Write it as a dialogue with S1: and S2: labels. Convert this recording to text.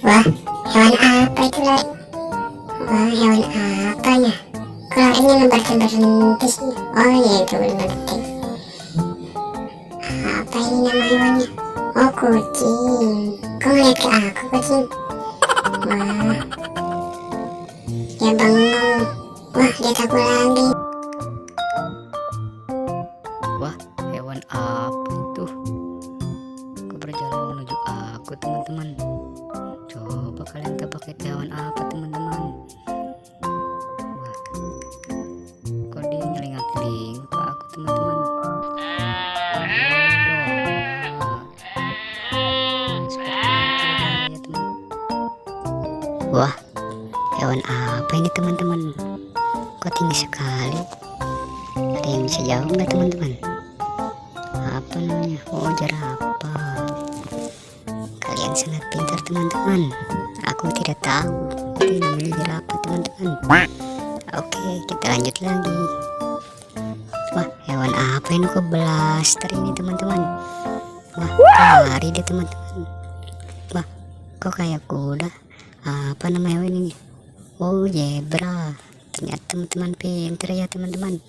S1: Wah, hewan apa itu lari? Wah, hewan apa ya? Kok larinya ngeber-berhenti sih? Oh iya, itu ngerti. Apa ini nama hewannya? Oh, kucing. Kok ngeliat ke aku, kucing? Wah, dia bengong. Wah, dia takut lagi.
S2: Wah, hewan apa itu? Kok berjalan menuju aku, teman-teman? Coba kalian tebak itu hewan apa, teman-teman? Wah, kok dia nyelingat-nyelingat ke aku, teman-teman? Wah, hewan apa ini, teman-teman? Kok tinggi sekali? Ada yang bisa jawab nggak, teman-teman? Apa namanya? Oh, jerapah. Kalian sangat pintar, teman-teman. Aku tidak tahu itu namanya jerapah, teman-teman. Oke, kita lanjut lagi. Wah, hewan apa ini? Kok blaster ini, teman-teman? Wah, lari dia, teman-teman. Wah, kok kayak kuda? Apa nama hewan ini? Oh, zebra. Ternyata teman-teman pintar ya, teman-teman.